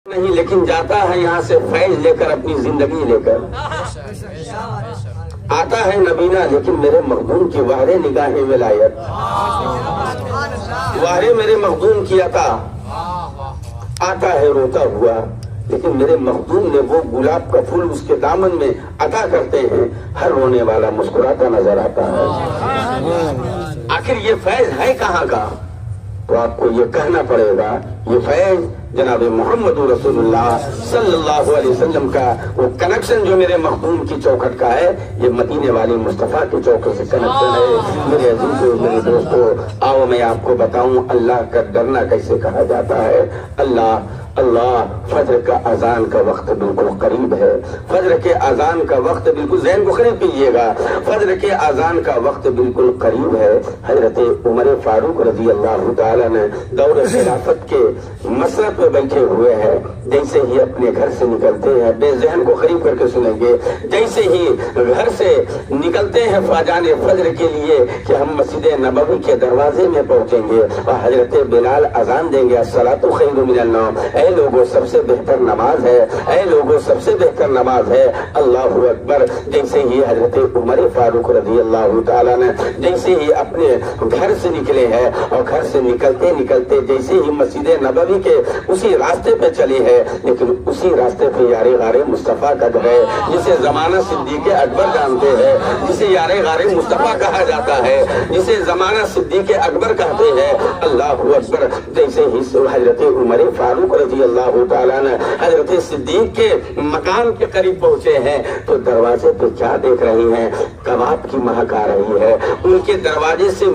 نہیں، لیکن جاتا ہے یہاں سے فیض لے کر، اپنی زندگی لے کر آتا ہے نبینا، لیکن میرے مخدوم کی وہرے نگاہ ولایت، وہرے میرے مخدوم کی عطا، آتا ہے روتا ہوا، لیکن میرے مخدوم نے وہ گلاب کا پھول اس کے دامن میں عطا کرتے ہیں، ہر رونے والا مسکراتا نظر آتا ہے۔ آخر یہ فیض ہے کہاں کا؟ تو آپ کو یہ کہنا پڑے گا، یہ فیض جناب محمد رسول اللہ صلی اللہ علیہ وسلم کا وہ کنیکشن جو میرے مخدوم کی چوکھٹ کا ہے، یہ مدینے والی مصطفیٰ کی چوکھٹ سے کنیکشن ہے۔ میرے عزیزو، میرے دوستو، آؤ میں آپ کو بتاؤں اللہ کا ڈرنا کیسے کہا جاتا ہے۔ اللہ فجر کا اذان کا وقت بالکل قریب ہے، فجر کے اذان کا وقت بالکل، ذہن کو قریب کیجیے گا، فجر کے اذان کا وقت بالکل قریب ہے۔ حضرت عمر فاروق رضی اللہ تعالیٰ نے دور خلافت کے مسرت پہ بیٹھے ہوئے ہیں، جیسے ہی اپنے گھر سے نکلتے ہیں، بے ذہن کو قریب کر کے سنیں گے، جیسے ہی گھر سے نکلتے ہیں فاجان فجر کے لیے کہ ہم مسجد نبوی کے دروازے میں پہنچیں گے اور حضرت بلال اذان دیں گے، الصلاۃ خیر من النوم، اے لوگوں سب سے بہتر نماز ہے، اے لوگوں سب سے بہتر نماز ہے، اللہ اکبر۔ جیسے ہی حضرت عمر فاروق رضی اللہ تعالیٰ نے جیسے ہی اپنے گھر سے نکلے ہیں اور گھر سے نکلتے نکلتے جیسے ہی مسجد نبوی کے اسی راستے پہ چلی ہے، لیکن اسی راستے پہ یار غار مصطفیٰ کا گھر ہے، جسے زمانہ صدیق اکبر جانتے ہیں، جسے یار غار مصطفیٰ کہا جاتا ہے، جسے زمانہ صدیق اکبر کہتے ہیں، اللہ اکبر۔ جیسے ہی حضرت عمر فاروق رضی اللہ تعالیٰ نے حضرت صدیق کے مکان کے قریب پہنچے ہیں تو دروازے پہ کیا دیکھ رہی ہیں؟ کباب کی مہک آ رہی ہے۔ ان کے دروازے سے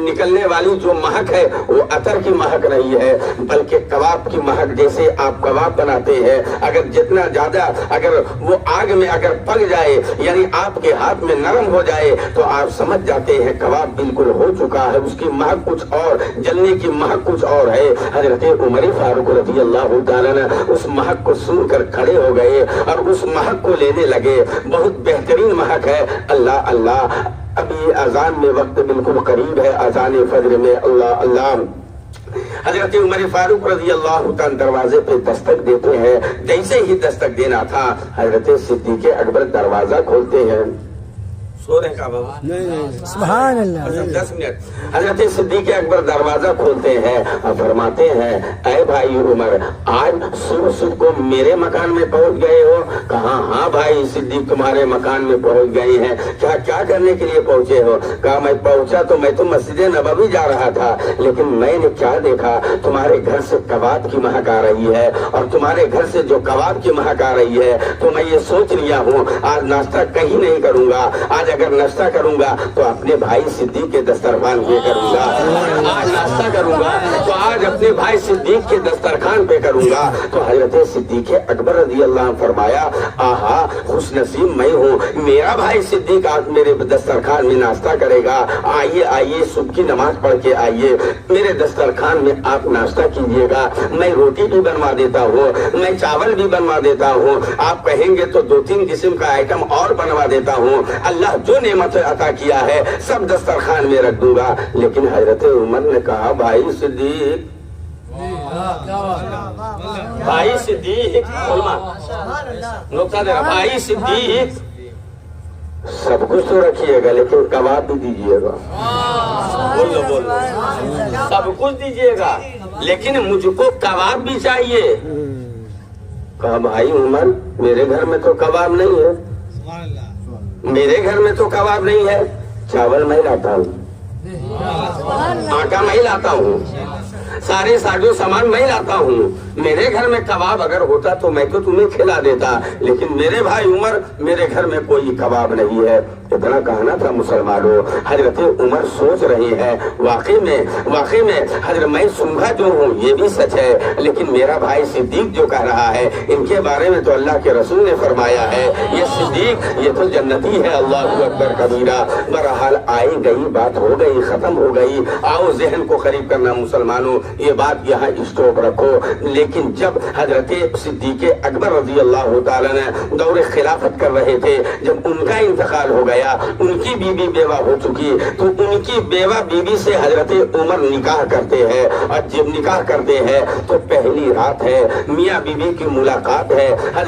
نکلنے والی جو مہک ہے وہ عطر کی مہک نہیں ہے، بلکہ کباب کی مہک۔ جیسے آپ کباب بناتے ہیں، اگر جتنا زیادہ اگر وہ آگ میں اگر پک جائے، یعنی آپ کے ہاتھ میں نرم ہو جائے، تو آپ سمجھ جاتے ہیں کباب بالکل ہو چکا ہے، اس کی مہک کچھ اور، جلنے کی مہک کچھ اور ہے۔ حضرت عمر فاروق رضی اللہ تعالیٰ نے اس مہک کو سن کر کھڑے ہو گئے اور اس مہک کو لینے لگے، بہت بہترین مہک ہے۔ اللہ اللہ، ابھی اذان میں وقت بالکل قریب ہے، اذان فجر میں، اللہ اللہ۔ حضرت عمر فاروق رضی اللہ تعالیٰ دروازے پہ دستک دیتے ہیں، جیسے ہی دستک دینا تھا حضرت صدیق اکبر دروازہ کھولتے ہیں۔ سو رہے کا بابا؟ سبحان اللہ۔ 10 منٹ۔ حضرت صدیق اکبر دروازہ کھولتے ہیں اور فرماتے ہیں، اے بھائی عمر، آج صبح صبح کو میرے مکان میں پہنچ گئے ہو؟ کہا ہاں بھائی صدیق تمہارے مکان میں پہنچ گئے ہیں، کیا کرنے کے لیے پہنچے ہو؟ کہا میں پہنچا تو میں تو مسجد نبوی جا رہا تھا، لیکن میں نے کیا دیکھا، تمہارے گھر سے کباب کی مہک آ رہی ہے، اور تمہارے گھر سے جو کباب کی مہک آ رہی ہے تو میں یہ سوچ لیا ہوں آج ناشتہ کہیں نہیں کروں گا، آج اگر ناشتہ کروں گا تو اپنے بھائی صدیق کے دسترخوان پہ کروں گا، آج ناشتہ کروں گا تو آج اپنے بھائی صدیق کے دسترخوان پہ کروں گا۔ تو حضرت صدیق اکبر رضی اللہ عنہ فرمایا، آہا خوش نصیب میں ہوں، میرا بھائی صدیق آج میرے دسترخوان میں ناشتہ کرے گا، آئیے آئیے صبح کی نماز پڑھ کے آئیے، میرے دسترخوان میں آپ ناشتہ کیجیے گا، میں روٹی بھی بنوا دیتا ہوں، میں چاول بھی بنوا دیتا ہوں، آپ کہیں گے تو 2-3 قسم کا آئٹم اور بنوا دیتا ہوں، اللہ جو نعمت عطا کیا ہے سب دسترخوان میں رکھ دوں گا۔ لیکن حضرت عمر نے کہا، بھائی صدیق، بھائی صدیق، نقطہ دے رہا، بھائی صدیق، سب کچھ تو رکھیے گا لیکن کباب بھی دیجیے گا، بولو سب کچھ دیجیے گا لیکن مجھ کو کباب بھی چاہیے۔ کہا بھائی عمر، میرے گھر میں تو کباب نہیں ہے، میرے گھر میں تو کباب نہیں ہے، چاول میں لاتا ہوں، آٹا میں لاتا ہوں، سارے ساجو سامان میں لاتا ہوں، میرے گھر میں کباب اگر ہوتا تو میں تو تمہیں کھلا دیتا، لیکن میرے بھائی عمر میرے گھر میں کوئی کباب نہیں ہے۔ اتنا کہنا تھا مسلمانوں۔ حضرت عمر سوچ رہے ہیں، واقعی میں حضرت میں سنگا جو ہوں یہ بھی سچ ہے، لیکن میرا بھائی صدیق جو کہہ رہا ہے ان کے بارے میں تو اللہ کے رسول نے فرمایا ہے یہ صدیق یہ تو جنتی ہے، اللہ اکبر کبیرہ۔ بہرحال آئی گئی بات ہو گئی، ختم ہو گئی۔ آؤ ذہن کو قریب کرنا مسلمانوں، یہ بات یہاں اسٹاپ رکھو۔ لیکن جب حضرت صدیق اکبر رضی اللہ تعالیٰ نے دور خلافت کر رہے تھے، جب ان کا انتقال ہو گیا، ان کی بیوی بیوہ ہو چکی، تو ان کی بیوہ بیوی سے حضرت عمر نکاح کرتے ہیں، اور جب نکاح کرتے ہیں تو پہلی رات ہے، میاں بیوی کی ملاقات ہے۔ حضرت